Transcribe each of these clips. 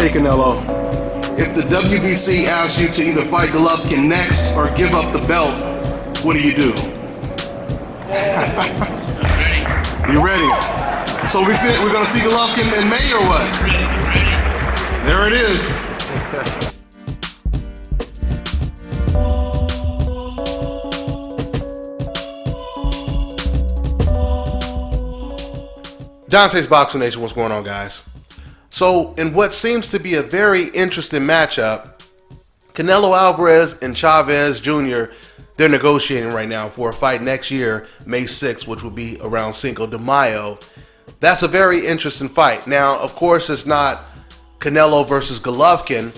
Hey Canelo, if the WBC asks you to either fight Golovkin next or give up the belt, what do you do? I'm ready. You ready? So we're gonna see Golovkin in May or what? I'm ready. There it is. Dante's Boxing Nation, what's going on, guys? So, in what seems to be a very interesting matchup, Canelo Alvarez and Chavez Jr., they're negotiating right now for a fight next year, May 6th, which will be around Cinco de Mayo. That's a very interesting fight. Now, of course, it's not Canelo versus Golovkin,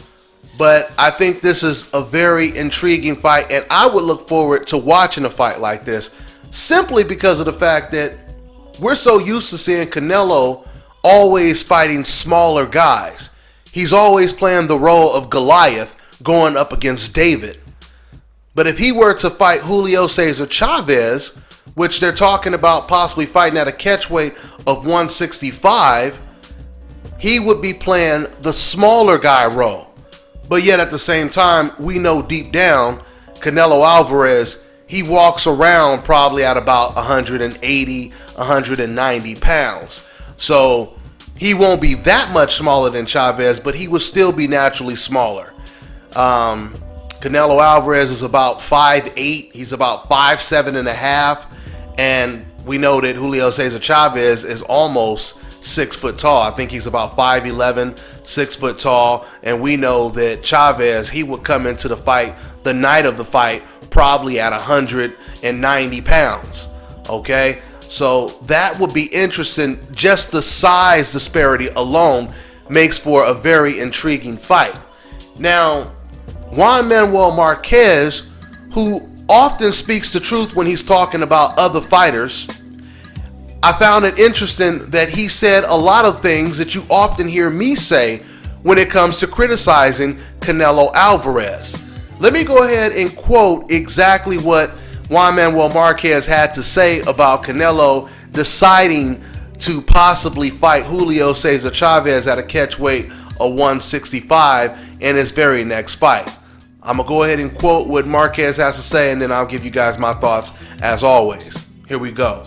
but I think this is a very intriguing fight, and I would look forward to watching a fight like this simply because of the fact that we're so used to seeing Canelo always fighting smaller guys. He's always playing the role of Goliath going up against David. But if he were to fight Julio Cesar Chavez, which they're talking about possibly fighting at a catchweight of 165, he would be playing the smaller guy role. But yet at the same time, we know deep down, Canelo Alvarez, he walks around probably at about 180, 190 pounds. So he won't be that much smaller than Chavez, but he would still be naturally smaller. Canelo Alvarez is about 5'8". He's about 5'7" and a half. And we know that Julio Cesar Chavez is almost 6 foot tall. I think he's about 5'11", 6 foot tall. And we know that Chavez, he would come into the fight, the night of the fight, probably at 190 pounds. Okay, so that would be interesting. Just the size disparity alone makes for a very intriguing fight. Now, Juan Marquez, who often speaks the truth when he's talking about other fighters, I found it interesting that he said a lot of things that you often hear me say when it comes to criticizing Canelo Alvarez. Let me go ahead and quote exactly what Juan Marquez had to say about Canelo deciding to possibly fight Julio Cesar Chavez at a catchweight of 165 in his very next fight. I'm going to go ahead and quote what Marquez has to say, and then I'll give you guys my thoughts as always. Here we go.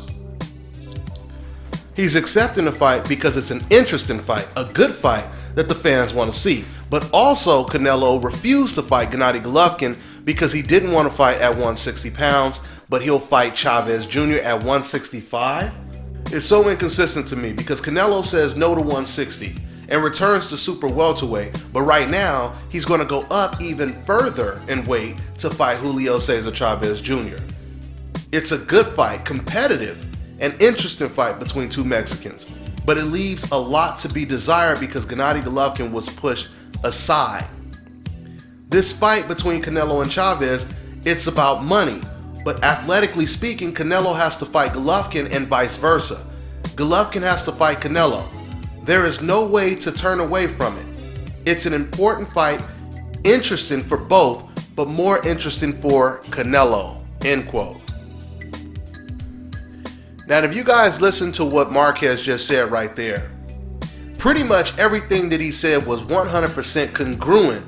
He's accepting the fight because it's an interesting fight, a good fight that the fans want to see. But also, Canelo refused to fight Gennady Golovkin because he didn't want to fight at 160 pounds, but he'll fight Chavez Jr. at 165. It's so inconsistent to me because Canelo says no to 160 and returns to super welterweight, but right now he's going to go up even further in weight to fight Julio Cesar Chavez Jr. It's a good fight, competitive, and interesting fight between two Mexicans, but it leaves a lot to be desired because Gennady Golovkin was pushed aside. This fight between Canelo and Chavez, it's about money, but athletically speaking, Canelo has to fight Golovkin and vice versa. Golovkin has to fight Canelo. There is no way to turn away from it. It's an important fight, interesting for both, but more interesting for Canelo, end quote. Now, if you guys listen to what Marquez just said right there, pretty much everything that he said was 100% congruent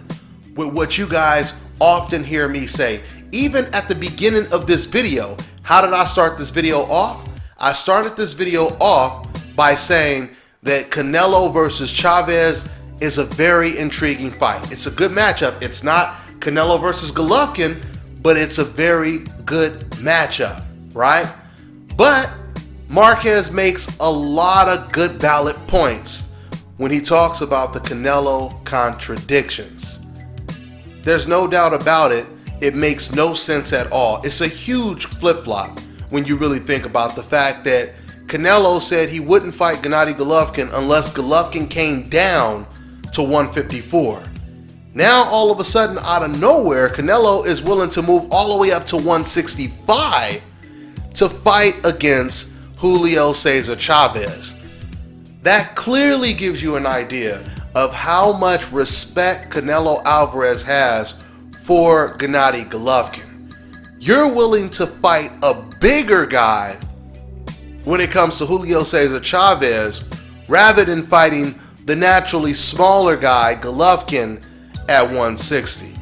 with what you guys often hear me say. Even at the beginning of this video, how did I start this video off? I started this video off by saying that Canelo versus Chavez is a very intriguing fight. It's a good matchup. It's not Canelo versus Golovkin, but it's a very good matchup, right? But Marquez makes a lot of good valid points when he talks about the Canelo contradictions. There's no doubt about it, it makes no sense at all. It's a huge flip-flop when you really think about the fact that Canelo said he wouldn't fight Gennady Golovkin unless Golovkin came down to 154. Now, all of a sudden, out of nowhere, Canelo is willing to move all the way up to 165 to fight against Julio Cesar Chavez. That clearly gives you an idea of how much respect Canelo Alvarez has for Gennady Golovkin. You're willing to fight a bigger guy when it comes to Julio Cesar Chavez rather than fighting the naturally smaller guy, Golovkin, at 160.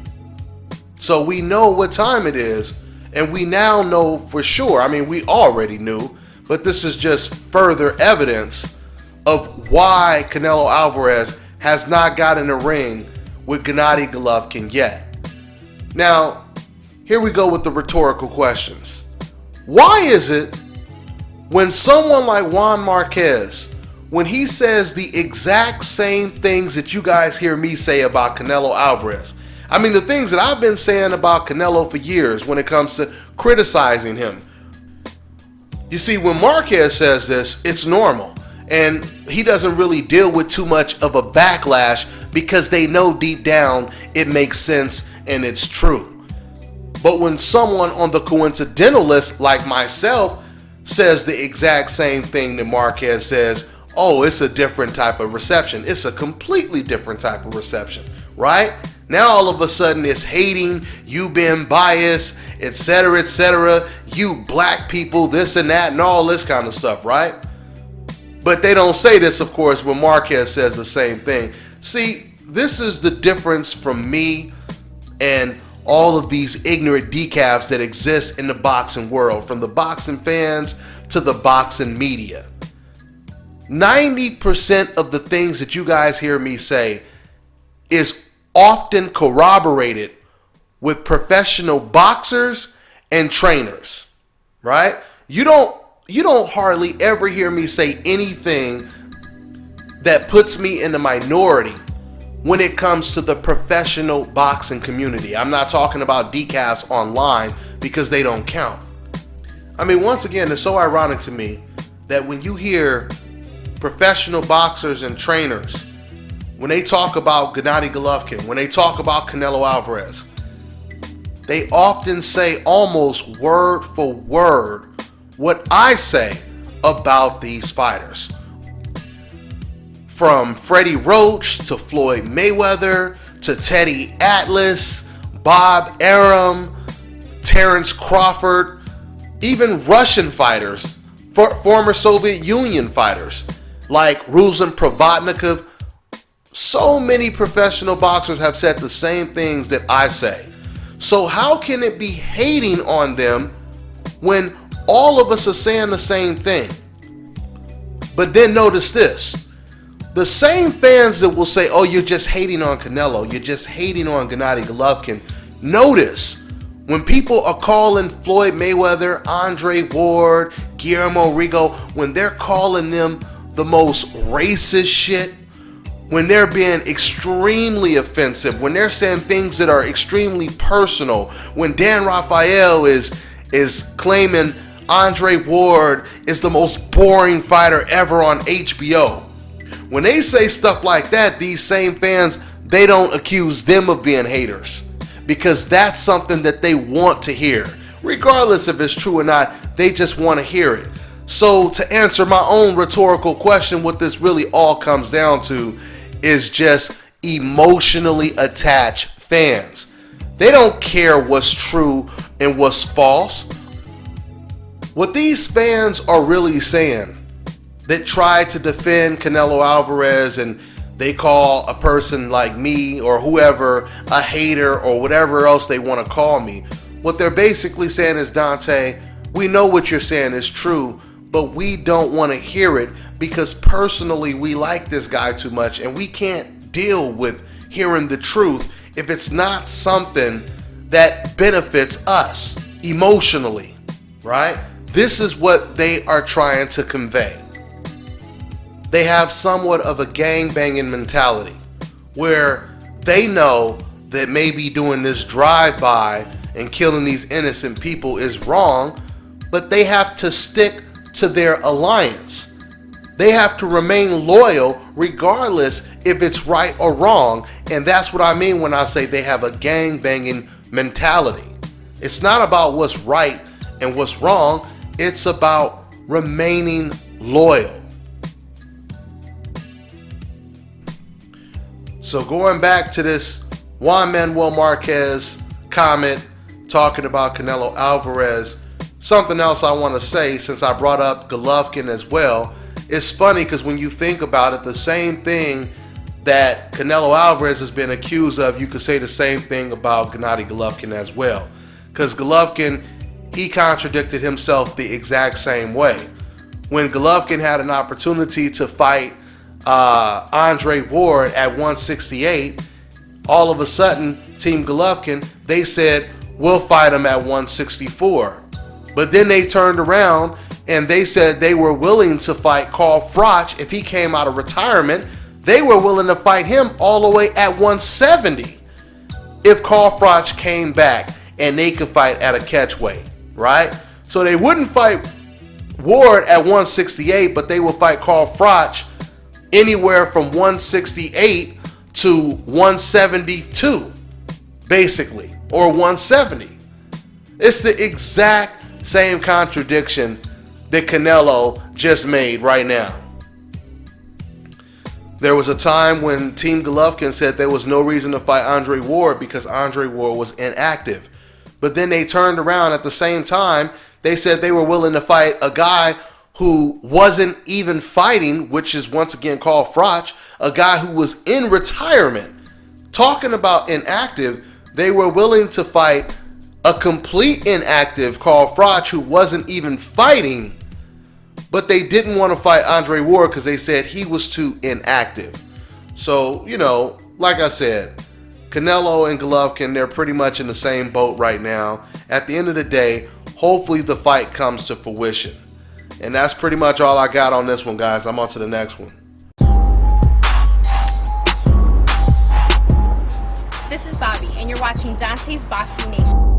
So we know what time it is, and we now know for sure. I mean, we already knew, but this is just further evidence of why Canelo Alvarez has not got in the ring with Gennady Golovkin yet. Now, here we go with the rhetorical questions. Why is it when someone like Juan Marquez, when he says the exact same things that you guys hear me say about Canelo Alvarez, I mean the things that I've been saying about Canelo for years when it comes to criticizing him. You see, when Marquez says this, it's normal. And he doesn't really deal with too much of a backlash because they know deep down it makes sense and it's true. But when someone on the coincidental list like myself says the exact same thing that Marquez says, oh, it's a different type of reception. It's a completely different type of reception, right? Now all of a sudden it's hating, you being biased, etc., you black people, this and that, and all this kind of stuff, right? But they don't say this, of course, when Marquez says the same thing. See, this is the difference from me and all of these ignorant decafs that exist in the boxing world, from the boxing fans to the boxing media. 90% of the things that you guys hear me say is often corroborated with professional boxers and trainers, right? You don't hardly ever hear me say anything that puts me in the minority when it comes to the professional boxing community. I'm not talking about decafs online because they don't count. I mean, once again, it's so ironic to me that when you hear professional boxers and trainers, when they talk about Gennady Golovkin, when they talk about Canelo Alvarez, they often say almost word for word what I say about these fighters. From Freddie Roach to Floyd Mayweather to Teddy Atlas, Bob Arum, Terrence Crawford, even Russian fighters, former Soviet Union fighters like Ruslan Provodnikov. So many professional boxers have said the same things that I say. So how can it be hating on them when all of us are saying the same thing? But then notice this. The same fans that will say, oh, you're just hating on Canelo, you're just hating on Gennady Golovkin. Notice, when people are calling Floyd Mayweather, Andre Ward, Guillermo Rigo, when they're calling them the most racist shit, when they're being extremely offensive, when they're saying things that are extremely personal, when Dan Rafael is claiming Andre Ward is the most boring fighter ever on HBO. When they say stuff like that, these same fans, they don't accuse them of being haters, because that's something that they want to hear. Regardless if it's true or not, they just want to hear it. So to answer my own rhetorical question, what this really all comes down to is just emotionally attached fans. They don't care what's true and what's false. What these fans are really saying that try to defend Canelo Alvarez and they call a person like me or whoever a hater or whatever else they want to call me, what they're basically saying is, Dante, we know what you're saying is true, but we don't want to hear it because personally we like this guy too much and we can't deal with hearing the truth if it's not something that benefits us emotionally, right? This is what they are trying to convey. They have somewhat of a gang-banging mentality where they know that maybe doing this drive-by and killing these innocent people is wrong, but they have to stick to their alliance. They have to remain loyal regardless if it's right or wrong, and that's what I mean when I say they have a gang-banging mentality. It's not about what's right and what's wrong, it's about remaining loyal. So going back to this Juan Manuel Marquez comment talking about Canelo Alvarez, something else I want to say since I brought up Golovkin as well. It's funny because when you think about it, the same thing that Canelo Alvarez has been accused of, you could say the same thing about Gennady Golovkin as well. Because Golovkin, he contradicted himself the exact same way. When Golovkin had an opportunity to fight Andre Ward at 168, all of a sudden, Team Golovkin, they said, we'll fight him at 164. But then they turned around and they said they were willing to fight Carl Froch if he came out of retirement. They were willing to fight him all the way at 170 if Carl Froch came back and they could fight at a catchweight, right? So they wouldn't fight Ward at 168, but they would fight Carl Froch anywhere from 168 to 172, basically, or 170. It's the exact same contradiction that Canelo just made right now. There was a time when Team Golovkin said there was no reason to fight Andre Ward because Andre Ward was inactive. But then they turned around at the same time. They said they were willing to fight a guy who wasn't even fighting, which is once again Carl Froch, a guy who was in retirement. Talking about inactive, they were willing to fight a complete inactive Carl Froch who wasn't even fighting, but they didn't want to fight Andre Ward because they said he was too inactive. So, you know, like I said, Canelo and Golovkin, they're pretty much in the same boat right now. At the end of the day, hopefully the fight comes to fruition. And that's pretty much all I got on this one, guys. I'm on to the next one. This is Bobby, and you're watching Dante's Boxing Nation.